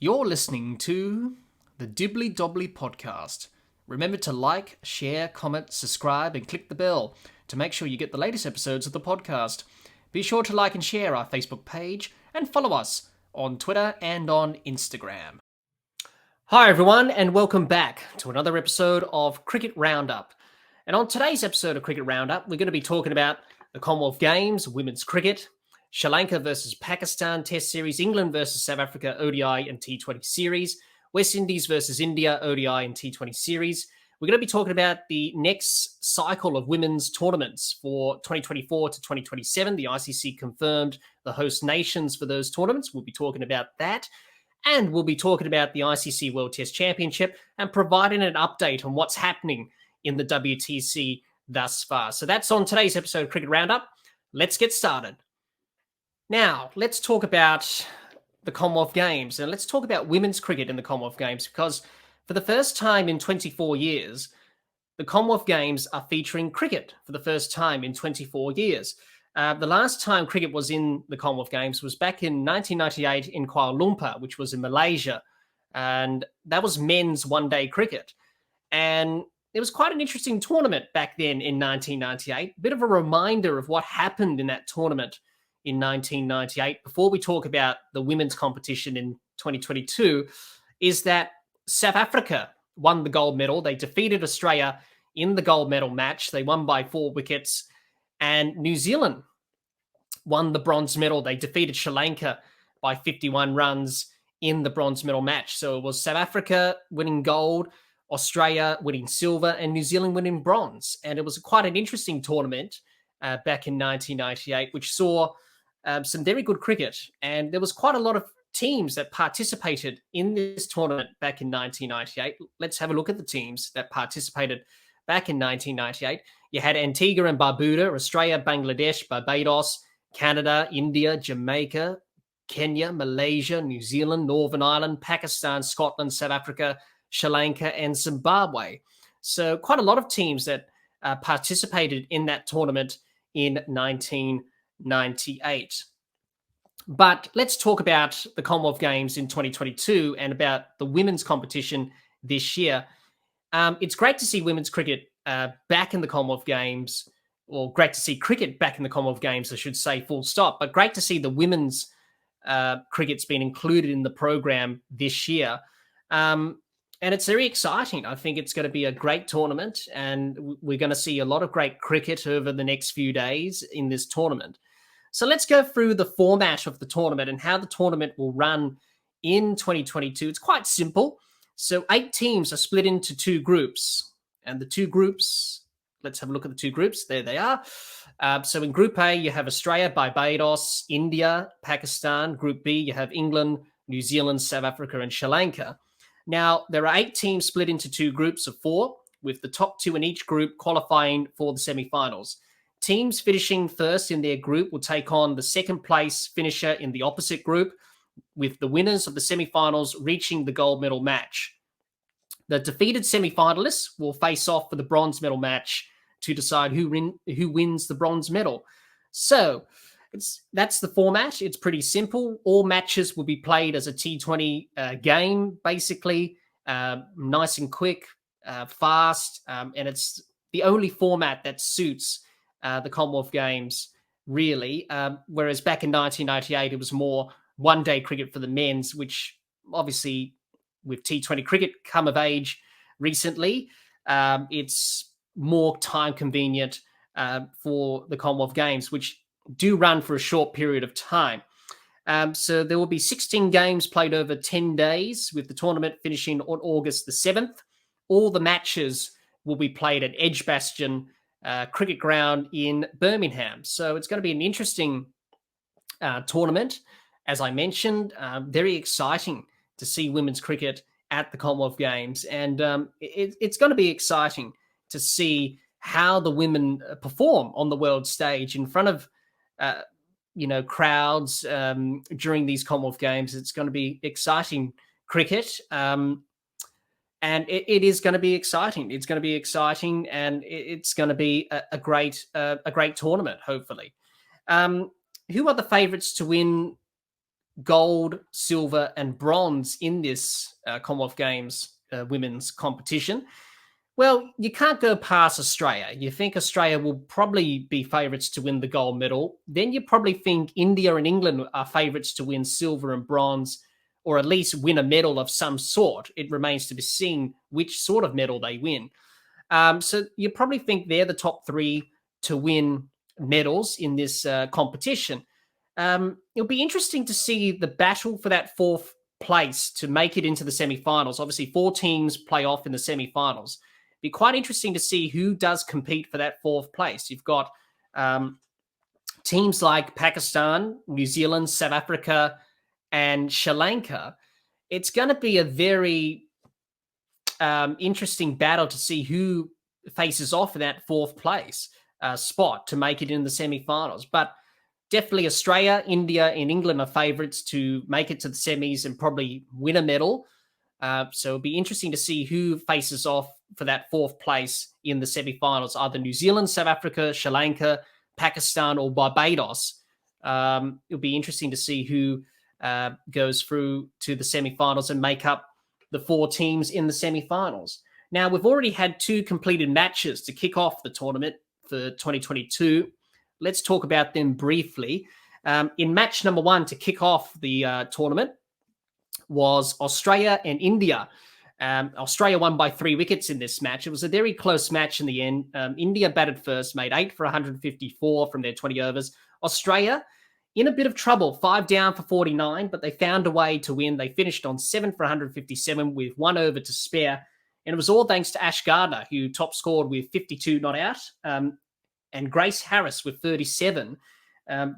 You're listening to the Dibbly-Dobbly podcast. Remember to like, share, comment, subscribe, and click the bell to make sure you get the latest episodes of the podcast. Be sure to like and share our Facebook page and follow us on Twitter and on Instagram. Hi everyone, and welcome back to another episode of Cricket Roundup. And on today's episode of Cricket Roundup, we're going to be talking about the Commonwealth Games, women's cricket, Sri Lanka versus Pakistan Test Series, England versus South Africa ODI and T20 Series, West Indies versus India ODI and T20 Series. We're going to be talking about the next cycle of women's tournaments for 2024 to 2027. The ICC confirmed the host nations for those tournaments. We'll be talking about that. And we'll be talking about the ICC World Test Championship and providing an update on what's happening in the WTC thus far. So that's on today's episode of Cricket Roundup. Let's get started. Now, let's talk about the Commonwealth Games, and let's talk about women's cricket in the Commonwealth Games, because for the first time in 24 years, the Commonwealth Games are featuring cricket for the first time in 24 years. The last time cricket was in the Commonwealth Games was back in 1998 in Kuala Lumpur, which was in Malaysia, and that was men's one-day cricket. And it was quite an interesting tournament back then in 1998. A bit of a reminder of what happened in that tournament in 1998, before we talk about the women's competition in 2022, is that South Africa won the gold medal. They defeated Australia in the gold medal match. They won by 4 wickets. And New Zealand won the bronze medal. They defeated Sri Lanka by 51 runs in the bronze medal match. So it was South Africa winning gold, Australia winning silver, and New Zealand winning bronze. And it was quite an interesting tournament back in 1998, which saw some very good cricket. And there was quite a lot of teams that participated in this tournament back in 1998. Let's have a look at the teams that participated back in 1998. You had Antigua and Barbuda, Australia, Bangladesh, Barbados, Canada, India, Jamaica, Kenya, Malaysia, New Zealand, Northern Ireland, Pakistan, Scotland, South Africa, Sri Lanka, and Zimbabwe. So quite a lot of teams that participated in that tournament in 1998. But let's talk about the Commonwealth Games in 2022 and about the women's competition this year. It's great to see women's cricket back in the Commonwealth Games, or great to see cricket back in the Commonwealth Games, I should say, full stop. But great to see the women's cricket's been included in the program this year. And it's very exciting. I think it's going to be a great tournament, and we're going to see a lot of great cricket over the next few days in this tournament. So let's go through the format of the tournament and how the tournament will run in 2022. It's quite simple. So 8 teams are split into 2 groups. And the 2 groups, let's have a look at the 2 groups. There they are. So in Group A, you have Australia, Barbados, India, Pakistan. Group B, you have England, New Zealand, South Africa, and Sri Lanka. Now, there are 8 teams split into 2 groups of 4, with the top 2 in each group qualifying for the semi-finals. Teams finishing first in their group will take on the second place finisher in the opposite group, with the winners of the semi-finals reaching the gold medal match. The defeated semi-finalists will face off for the bronze medal match to decide who wins the bronze medal. So that's the format. It's pretty simple. All matches will be played as a T20 game, basically. Nice and quick, fast, and it's the only format that suits the Commonwealth Games, really. Whereas back in 1998, it was more one-day cricket for the men's, which obviously with T20 cricket come of age recently, it's more time convenient for the Commonwealth Games, which do run for a short period of time. So there will be 16 games played over 10 days, with the tournament finishing on August the 7th. All the matches will be played at Edgbaston Cricket Ground in Birmingham. So it's going to be an interesting tournament, as I mentioned. Very exciting to see women's cricket at the Commonwealth Games. And it's going to be exciting to see how the women perform on the world stage in front of crowds during these Commonwealth Games. It's going to be exciting cricket. And it is going to be exciting. It's going to be exciting, and it's going to be a great tournament, hopefully. Who are the favourites to win gold, silver, and bronze in this Commonwealth Games women's competition. Well, you can't go past Australia. You think Australia will probably be favourites to win the gold medal. Then you probably think India and England are favourites to win silver and bronze, or at least win a medal of some sort. It remains to be seen which sort of medal they win. So you probably think they're the top three to win medals in this competition. It'll be interesting to see the battle for that fourth place to make it into the semi-finals. Obviously, 4 teams play off in the semi-finals. Be quite interesting to see who does compete for that fourth place. You've got teams like Pakistan, New Zealand, South Africa, and Sri Lanka. It's going to be a very interesting battle to see who faces off in that fourth place spot to make it in the semi-finals. But definitely Australia, India, and England are favourites to make it to the semis and probably win a medal. So it'll be interesting to see who faces off for that fourth place in the semi-finals, either New Zealand, South Africa, Sri Lanka, Pakistan, or Barbados. It'll be interesting to see who goes through to the semi-finals and make up the 4 teams in the semi-finals. Now, we've already had 2 completed matches to kick off the tournament for 2022. Let's talk about them briefly. In match number 1 to kick off the tournament was Australia and India. Australia won by 3 wickets in this match. It was a very close match in the end. India batted first, made 8 for 154 from their 20 overs. Australia in a bit of trouble, 5 down for 49, but they found a way to win. They finished on 7 for 157 with 1 over to spare. And it was all thanks to Ash Gardner, who top scored with 52 not out, and Grace Harris with 37.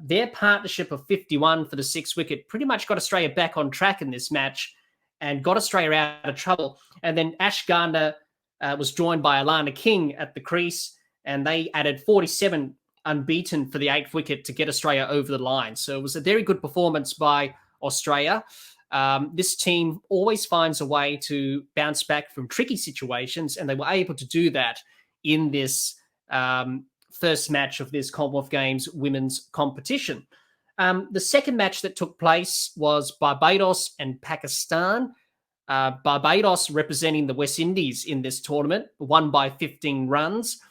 Their partnership of 51 for the 6th wicket pretty much got Australia back on track in this match and got Australia out of trouble. And then Ash Gardner was joined by Alana King at the crease, and they added 47 unbeaten for the 8th wicket to get Australia over the line. So it was a very good performance by Australia. This team always finds a way to bounce back from tricky situations, and they were able to do that in this first match of this Commonwealth Games women's competition. The second match that took place was Barbados and Pakistan. Barbados representing the West Indies in this tournament, won by 15 runs.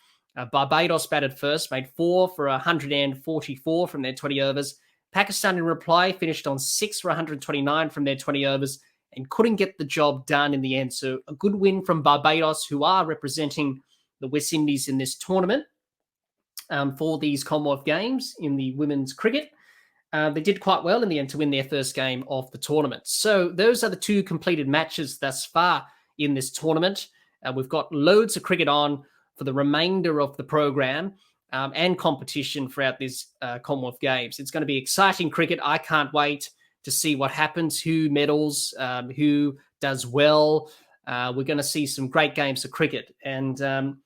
Barbados batted first, made 4 for 144 from their 20 overs. Pakistan in reply finished on 6 for 129 from their 20 overs and couldn't get the job done in the end. So a good win from Barbados, who are representing the West Indies in this tournament for these Commonwealth Games in the women's cricket. They did quite well in the end to win their first game of the tournament. So those are the 2 completed matches thus far in this tournament. We've got loads of cricket on for the remainder of the program and competition throughout this Commonwealth Games. It's going to be exciting cricket. I can't wait to see what happens, who medals, who does well. We're going to see some great games of cricket. And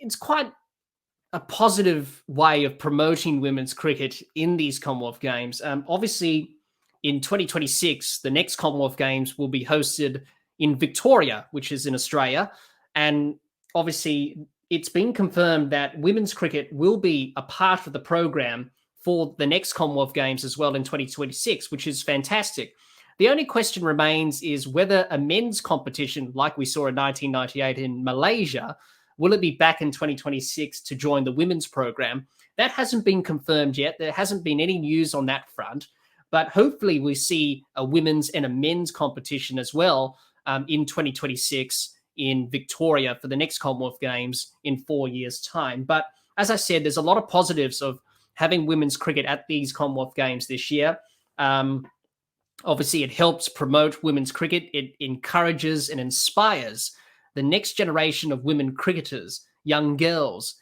it's quite a positive way of promoting women's cricket in these Commonwealth Games. Obviously, in 2026, the next Commonwealth Games will be hosted in Victoria, which is in Australia. And obviously, it's been confirmed that women's cricket will be a part of the program for the next Commonwealth Games as well in 2026, which is fantastic. The only question remains is whether a men's competition, like we saw in 1998 in Malaysia, will it be back in 2026 to join the women's program? That hasn't been confirmed yet. There hasn't been any news on that front, but hopefully we see a women's and a men's competition as well in 2026 in Victoria for the next Commonwealth Games in 4 years' time. But as I said, there's a lot of positives of having women's cricket at these Commonwealth Games this year. Obviously, it helps promote women's cricket. It encourages and inspires the next generation of women cricketers, young girls,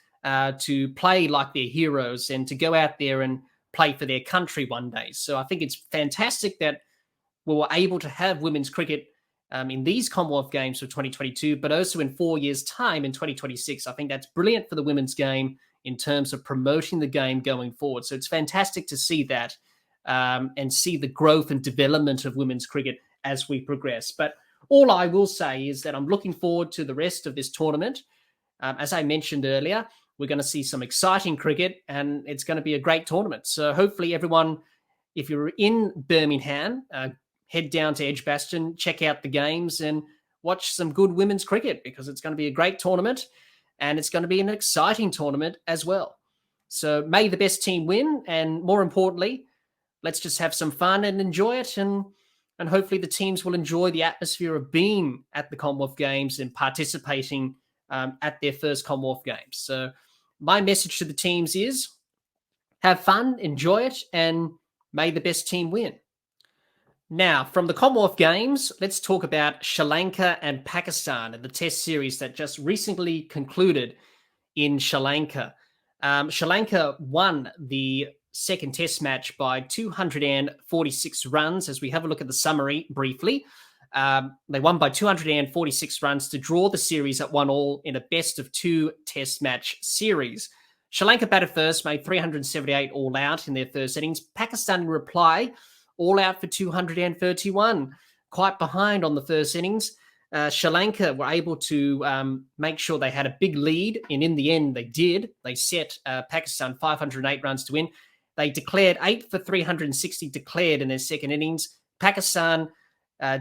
to play like their heroes and to go out there and play for their country one day. So I think it's fantastic that we were able to have women's cricket in these Commonwealth Games for 2022, but also in 4 years' time in 2026. I think that's brilliant for the women's game in terms of promoting the game going forward. So it's fantastic to see that and see the growth and development of women's cricket as we progress. But all I will say is that I'm looking forward to the rest of this tournament. As I mentioned earlier, we're going to see some exciting cricket and it's going to be a great tournament. So hopefully everyone if you're in Birmingham, head down to Edgbaston, check out the games and watch some good women's cricket, because it's going to be a great tournament and it's going to be an exciting tournament as well. So may the best team win, and more importantly, let's just have some fun and enjoy it, and hopefully the teams will enjoy the atmosphere of being at the Commonwealth Games and participating at their first Commonwealth Games. So my message to the teams is have fun, enjoy it, and may the best team win. Now, from the Commonwealth Games, let's talk about Sri Lanka and Pakistan and the Test series that just recently concluded in Sri Lanka. Sri Lanka won the second Test match by 246 runs. As we have a look at the summary briefly, they won by 246 runs to draw the series at 1-1 in a best-of-2 Test match series. Sri Lanka batted first, made 378 all out in their first innings. Pakistan in reply, all out for 231, quite behind on the first innings. Sri Lanka were able to make sure they had a big lead, and in the end they did. They set Pakistan 508 runs to win. They declared 8 for 360 declared in their second innings. Pakistan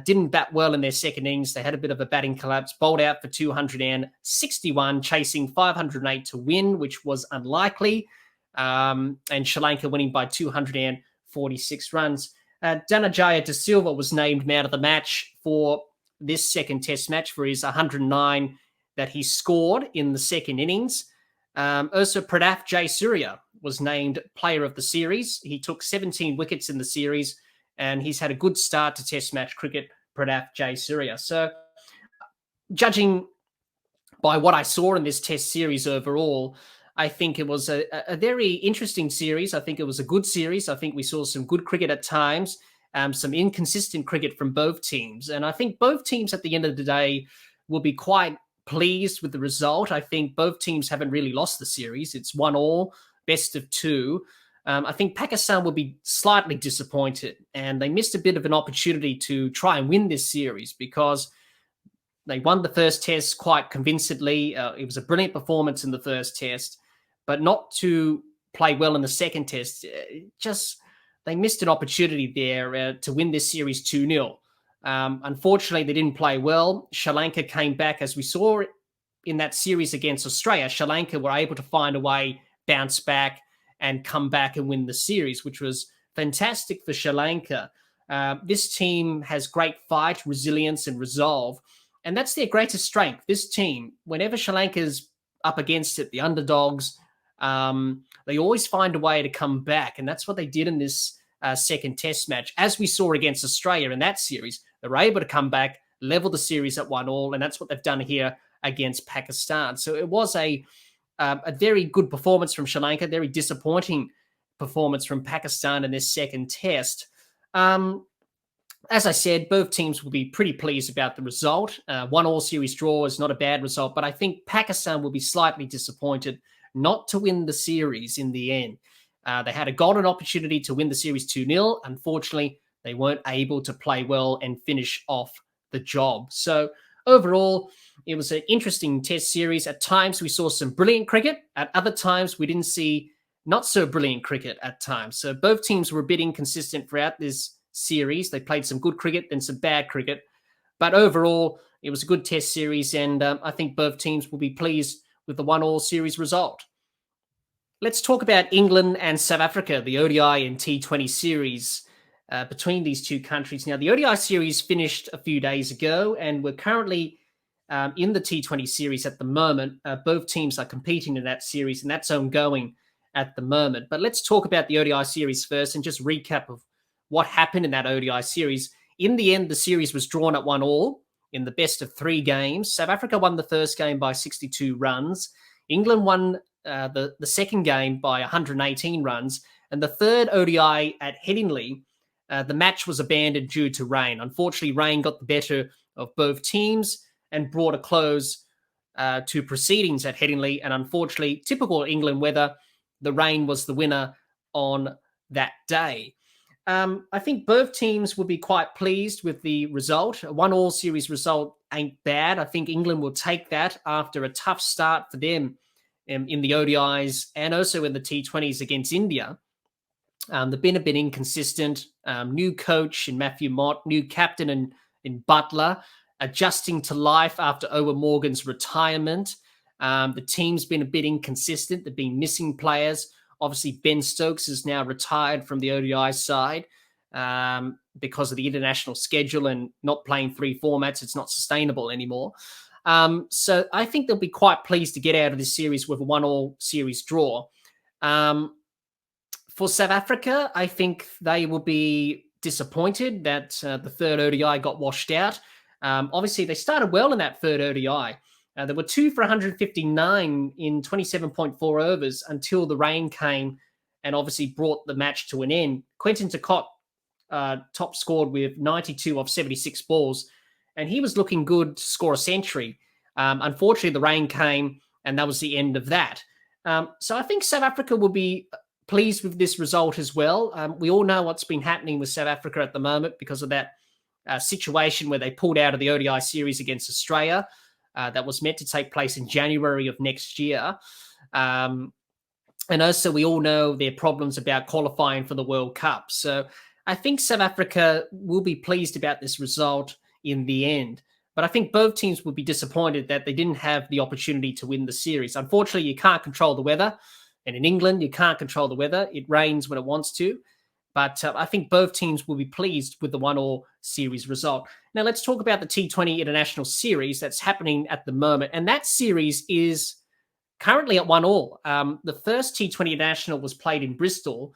didn't bat well in their second innings. They had a bit of a batting collapse, bowled out for 261, chasing 508 to win, which was unlikely. And Sri Lanka winning by 246 runs. Dhananjaya De Silva was named man of the match for this second Test match for his 109 that he scored in the second innings. Also, Pradap Jayasuriya was named player of the series. He took 17 wickets in the series, and he's had a good start to Test match cricket, Pradap Jayasuriya. So, judging by what I saw in this Test series overall, I think it was a very interesting series. I think it was a good series. I think we saw some good cricket at times, some inconsistent cricket from both teams. And I think both teams at the end of the day will be quite pleased with the result. I think both teams haven't really lost the series. It's 1-1, best of 2. I think Pakistan will be slightly disappointed, and they missed a bit of an opportunity to try and win this series because they won the first Test quite convincingly. It was a brilliant performance in the first Test, but not to play well in the second Test. They missed an opportunity there to win this series 2-0. Unfortunately, they didn't play well. Sri Lanka came back, as we saw in that series against Australia. Sri Lanka were able to find a way, bounce back, and come back and win the series, which was fantastic for Sri Lanka. This team has great fight, resilience, and resolve, and that's their greatest strength. This team, whenever Sri Lanka's up against it, the underdogs, they always find a way to come back, and that's what they did in this second Test match. As we saw against Australia in that series, they were able to come back, level the series at 1-1, and that's what they've done here against Pakistan. So it was a very good performance from Sri Lanka, very disappointing performance from Pakistan in this second Test. As I said, both teams will be pretty pleased about the result. 1-1 series draw is not a bad result, but I think Pakistan will be slightly disappointed not to win the series in the end. They had a golden opportunity to win the series 2-0. Unfortunately, they weren't able to play well and finish off the job. So overall, it was an interesting Test series. At times, we saw some brilliant cricket. At other times, we didn't see not so brilliant cricket at times. So both teams were a bit inconsistent throughout this series. They played some good cricket, then some bad cricket. But overall, it was a good Test series, and I think both teams will be pleased with the 1-1 series result. Let's talk about England and South Africa, the ODI and T20 series between these two countries. Now, the ODI series finished a few days ago, and we're currently in the T20 series at the moment. Both teams are competing in that series, and that's ongoing at the moment. But let's talk about the ODI series first and just recap of what happened in that ODI series. In the end, the series was drawn at 1-1 in the best of 3 games. South Africa won the first game by 62 runs. England won the second game by 118 runs. And the third ODI at Headingley, the match was abandoned due to rain. Unfortunately, rain got the better of both teams and brought a close to proceedings at Headingley. And unfortunately, typical England weather, the rain was the winner on that day. I think both teams will be quite pleased with the result. A 1-1 series result ain't bad. I think England will take that after a tough start for them in the ODIs and also in the T20s against India. They've been a bit inconsistent. New coach in Matthew Mott, new captain in Butler, adjusting to life after Owen Morgan's retirement. The team's been a bit inconsistent. They've been missing players. Obviously, Ben Stokes is now retired from the ODI side because of the international schedule and not playing 3 formats. It's not sustainable anymore. So I think they'll be quite pleased to get out of this series with a 1-1 series draw. For South Africa, I think they will be disappointed that the third ODI got washed out. Obviously, they started well in that third ODI. There were 2 for 159 in 27.4 overs until the rain came and obviously brought the match to an end. Quentin Tekot top scored with 92 off 76 balls, and he was looking good to score a century. Unfortunately, the rain came, and that was the end of that. So I think South Africa will be pleased with this result as well. We all know what's been happening with South Africa at the moment because of that situation where they pulled out of the ODI series against Australia that was meant to take place in January of next year. And also we all know their problems about qualifying for the World Cup. So I think South Africa will be pleased about this result in the end. But I think both teams will be disappointed that they didn't have the opportunity to win the series. Unfortunately, you can't control the weather. And in England, you can't control the weather. It rains when it wants to. But I think both teams will be pleased with the 1-1 series result. Now, let's talk about the T20 International Series that's happening at the moment. And that series is currently at 1-1. The first T20 International was played in Bristol,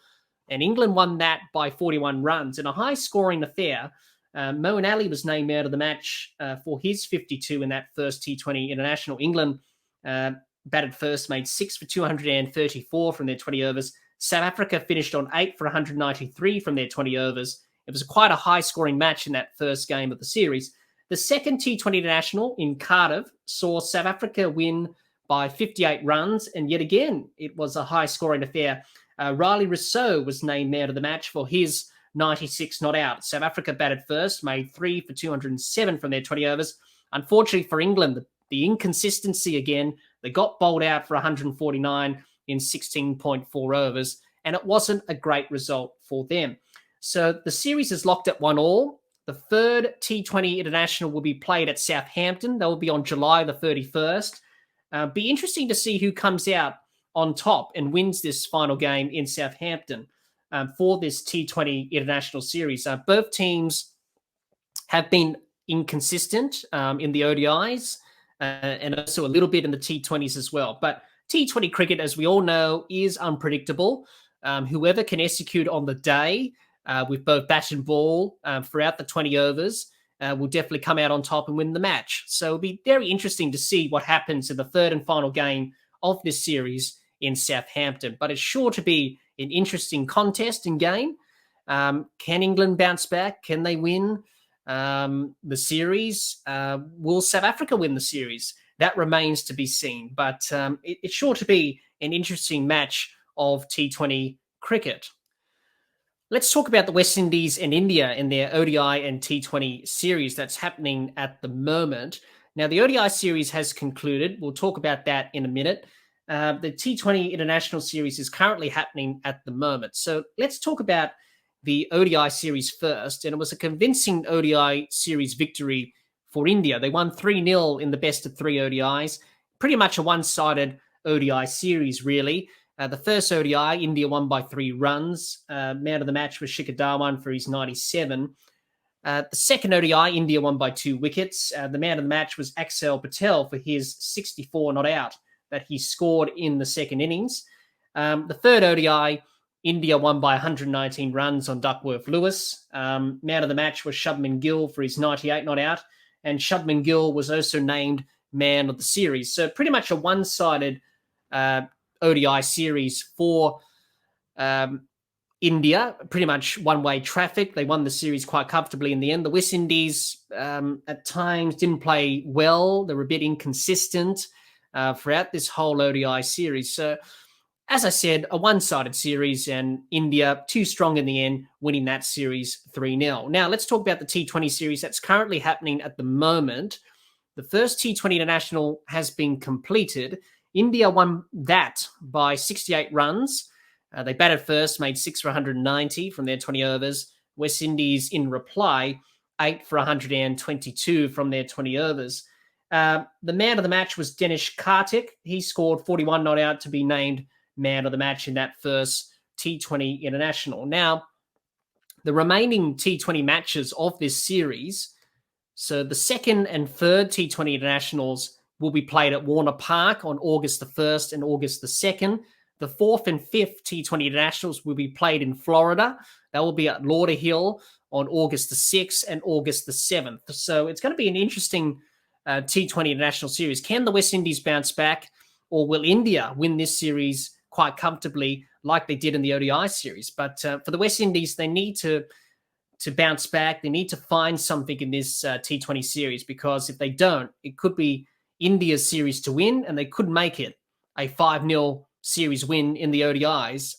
and England won that by 41 runs in a high-scoring affair. Moeen Ali was named man of the match for his 52 in that first T20 International. England batted first, made 6 for 234 from their 20 overs. South Africa finished on 8 for 193 from their 20 overs. It was quite a high-scoring match in that first game of the series. The second T20 International in Cardiff saw South Africa win by 58 runs, and yet again, it was a high-scoring affair. Riley Rousseau was named man of the match for his 96 not out. South Africa batted first, made 3 for 207 from their 20 overs. Unfortunately for England, the inconsistency again, they got bowled out for 149 in 16.4 overs, and it wasn't a great result for them. So the series is locked at 1-1. The third T20 International will be played at Southampton. That will be on July the 31st. Be interesting to see who comes out on top and wins this final game in Southampton for this T20 International Series. Both teams have been inconsistent in the ODIs and also a little bit in the T20s as well. But T20 cricket, as we all know, is unpredictable. Whoever can execute on the day with both bat and ball throughout the 20 overs will definitely come out on top and win the match. So it'll be very interesting to see what happens in the third and final game of this series in Southampton. But it's sure to be an interesting contest and game. Can England bounce back? Can they win the series? Will South Africa win the series? That remains to be seen. But it's sure to be an interesting match of T20 cricket. Let's talk about the West Indies and India in their ODI and T20 series that's happening at the moment. Now, the ODI series has concluded. We'll talk about that in a minute. The T20 International Series is currently happening at the moment. So let's talk about the ODI series first. And it was a convincing ODI series victory for India. They won 3-0 in the best of 3 ODIs. Pretty much a one-sided ODI series, really. The first ODI, India won by 3 runs. Man of the match was Shikhar Dhawan for his 97. The second ODI, India won by 2 wickets. The man of the match was Axel Patel for his 64 not out that he scored in the second innings. The third ODI, India won by 119 runs on Duckworth Lewis. Man of the match was Shubman Gill for his 98 not out. And Shubman Gill was also named man of the series. So pretty much a one-sided ODI series for India, pretty much one-way traffic. They won the series quite comfortably in the end. The West Indies at times didn't play well. They were a bit inconsistent throughout this whole ODI series. So, as I said, a one-sided series, and India too strong in the end, winning that series 3-0. Now, let's talk about the T20 series that's currently happening at the moment. The first T20 International has been completed. India won that by 68 runs. They batted first, made 6 for 190 from their 20 overs. West Indies, in reply, 8 for 122 from their 20 overs. The man of the match was Dinesh Karthik. He scored 41 not out to be named man of the match in that first T20 international. Now, the remaining T20 matches of this series, so the second and third T20 internationals will be played at Warner Park on August the 1st and August the 2nd. The fourth and fifth T20 internationals will be played in Florida. That will be at Lauderhill on August the 6th and August the 7th. So it's going to be an interesting T20 international series. Can the West Indies bounce back, or will India win this series quite comfortably like they did in the ODI series? But for the West Indies, they need to bounce back. They need to find something in this T20 series, because if they don't, it could be India's series to win, and they could make it a 5-0 series win in the ODIs,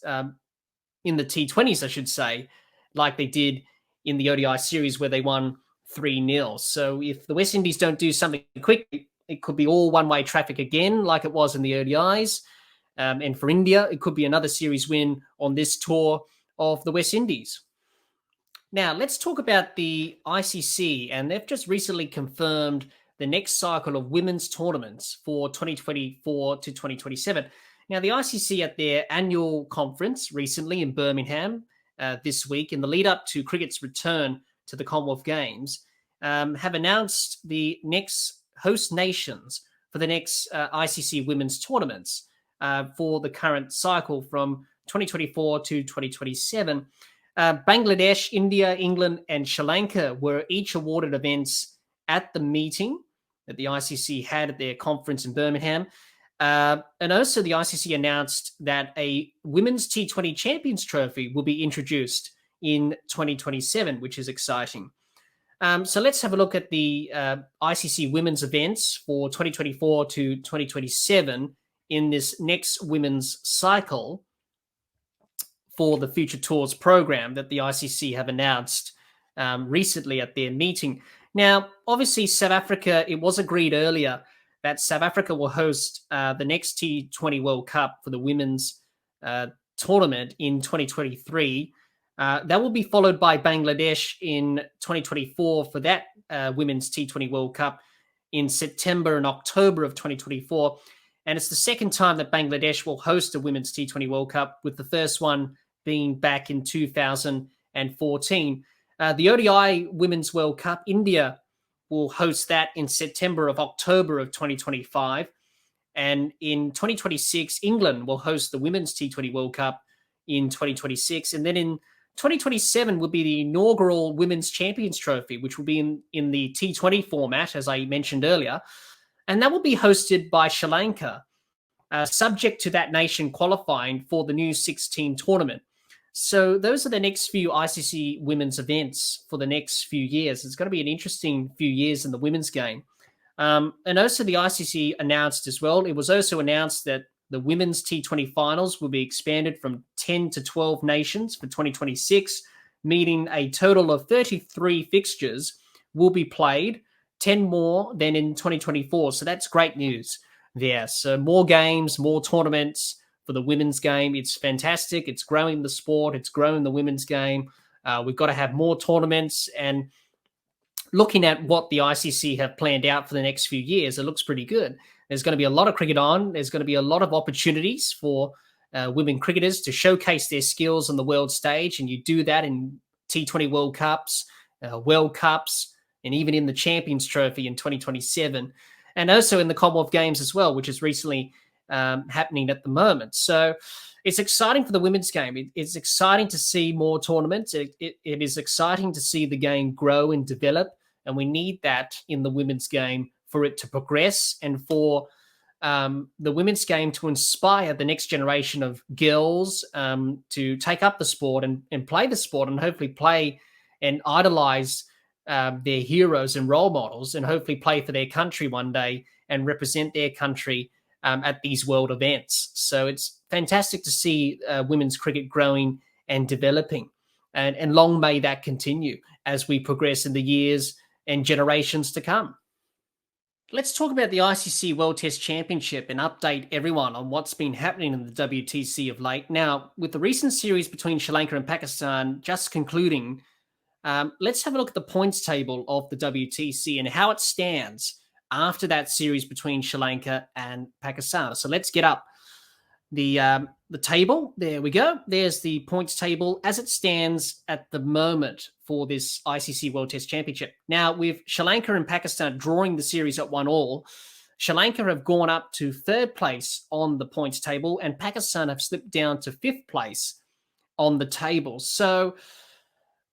in the T20s, I should say, like they did in the ODI series where they won 3-0. So if the West Indies don't do something quickly, it could be all one-way traffic again, like it was in the ODIs. And for India, it could be another series win on this tour of the West Indies. Now, let's talk about the ICC, and they've just recently confirmed the next cycle of women's tournaments for 2024 to 2027. Now, the ICC at their annual conference recently in Birmingham this week, in the lead up to cricket's return to the Commonwealth Games, have announced the next host nations for the next ICC women's tournaments for the current cycle from 2024 to 2027. Bangladesh, India, England, and Sri Lanka were each awarded events at the meeting that the ICC had at their conference in Birmingham. And also the ICC announced that a Women's T20 Champions Trophy will be introduced in 2027, which is exciting. So let's have a look at the ICC women's events for 2024 to 2027 in this next women's cycle for the Future Tours program that the ICC have announced recently at their meeting. Now, obviously, South Africa, it was agreed earlier that South Africa will host the next T20 World Cup for the women's tournament in 2023. That will be followed by Bangladesh in 2024 for that women's T20 World Cup in September and October of 2024. And it's the second time that Bangladesh will host a women's T20 World Cup, with the first one being back in 2014. The ODI Women's World Cup, India will host that in September of October of 2025. And in 2026, England will host the Women's T20 World Cup in 2026. And then in 2027 will be the inaugural Women's Champions Trophy, which will be in the T20 format, as I mentioned earlier. And that will be hosted by Sri Lanka, subject to that nation qualifying for the new 6-team tournament. So those are the next few ICC women's events for the next few years. It's going to be an interesting few years in the women's game. And also the ICC announced as well, it was also announced that the women's T20 finals will be expanded from 10 to 12 nations for 2026, meaning a total of 33 fixtures will be played, 10 more than in 2024. So that's great news there. So more games, more tournaments for the women's game. It's fantastic. It's growing the sport. It's growing the women's game. We've got to have more tournaments. And looking at what the ICC have planned out for the next few years, it looks pretty good. There's going to be a lot of cricket on. There's going to be a lot of opportunities for women cricketers to showcase their skills on the world stage. And you do that in T20 World Cups, and even in the Champions Trophy in 2027. And also in the Commonwealth Games as well, which is recently happening at the moment. So it's exciting for the women's game. It's exciting to see more tournaments. It is exciting to see the game grow and develop. And we need that in the women's game for it to progress, and for the women's game to inspire the next generation of girls to take up the sport and play the sport, and hopefully play and idolize their heroes and role models, and hopefully play for their country one day and represent their country at these world events. So it's fantastic to see women's cricket growing and developing, and long may that continue as we progress in the years and generations to come. Let's talk about the ICC World Test Championship and update everyone on what's been happening in the WTC of late. Now, with the recent series between Sri Lanka and Pakistan just concluding, let's have a look at the points table of the WTC and how it stands after that series between Sri Lanka and Pakistan. So let's get up the table. There we go. There's the points table as it stands at the moment for this ICC World Test Championship. Now, with Sri Lanka and Pakistan drawing the series at 1-1, Sri Lanka have gone up to third place on the points table, and Pakistan have slipped down to fifth place on the table. So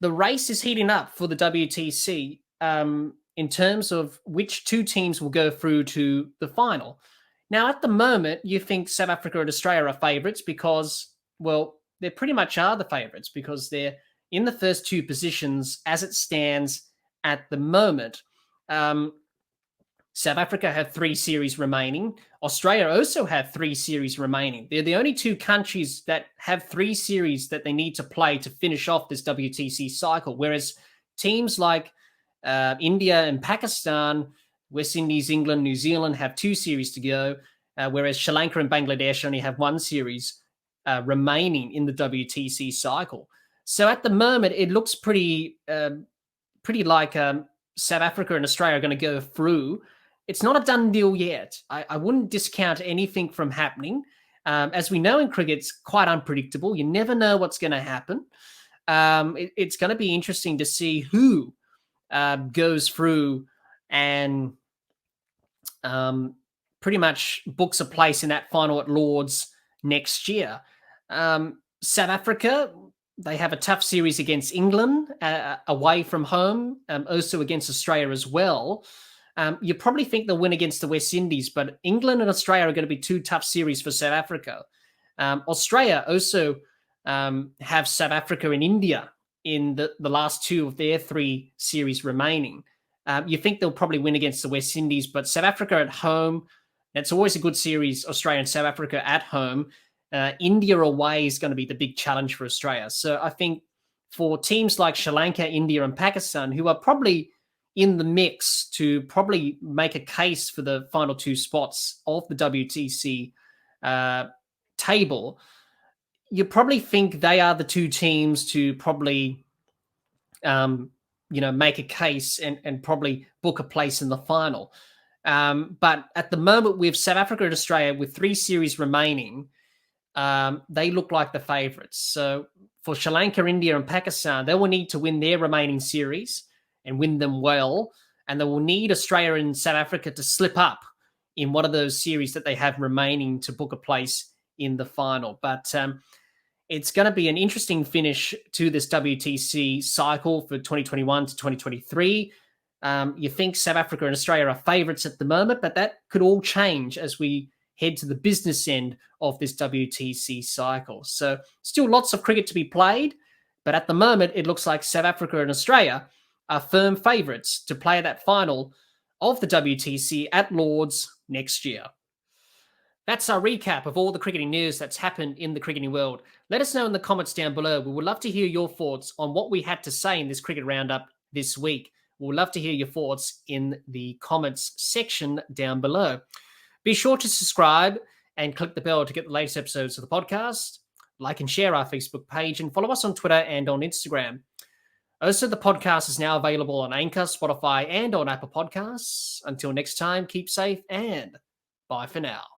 the race is heating up for the WTC in terms of which two teams will go through to the final. Now, at the moment, you think South Africa and Australia are favourites because, well, they pretty much are the favourites because they're in the first two positions as it stands at the moment. South Africa have 3 series remaining. Australia also have 3 series remaining. They're the only two countries that have 3 series that they need to play to finish off this WTC cycle, whereas teams like India and Pakistan, West Indies, England, New Zealand have 2 series to go, whereas Sri Lanka and Bangladesh only have 1 series remaining in the WTC cycle. So at the moment, it looks pretty like South Africa and Australia are going to go through. It's not a done deal yet. I wouldn't discount anything from happening. As we know in cricket, it's quite unpredictable. You never know what's going to happen. It's going to be interesting to see who goes through and pretty much books a place in that final at Lord's next year. South Africa, they have a tough series against England away from home, also against Australia as well. You probably think they'll win against the West Indies, but England and Australia are going to be 2 tough series for South Africa. Australia also have South Africa and India in the last 2 of their 3 series remaining. You think they'll probably win against the West Indies, but South Africa at home, that's always a good series, Australia and South Africa at home. India away is going to be the big challenge for Australia. So I think for teams like Sri Lanka, India and Pakistan, who are probably in the mix to probably make a case for the final 2 spots of the WTC table, you probably think they are the 2 teams to probably make a case and probably book a place in the final. But at the moment, with South Africa and Australia with 3 series remaining, they look like the favourites. So for Sri Lanka, India and Pakistan, they will need to win their remaining series and win them well. And they will need Australia and South Africa to slip up in one of those series that they have remaining to book a place in the final. But it's going to be an interesting finish to this WTC cycle for 2021 to 2023. You think South Africa and Australia are favourites at the moment, but that could all change as we head to the business end of this WTC cycle. So still lots of cricket to be played, but at the moment, it looks like South Africa and Australia are firm favourites to play that final of the WTC at Lord's next year. That's our recap of all the cricketing news that's happened in the cricketing world. Let us know in the comments down below. We would love to hear your thoughts on what we had to say in this Cricket Roundup this week. We would love to hear your thoughts in the comments section down below. Be sure to subscribe and click the bell to get the latest episodes of the podcast. Like and share our Facebook page and follow us on Twitter and on Instagram. Also, the podcast is now available on Anchor, Spotify, and on Apple Podcasts. Until next time, keep safe and bye for now.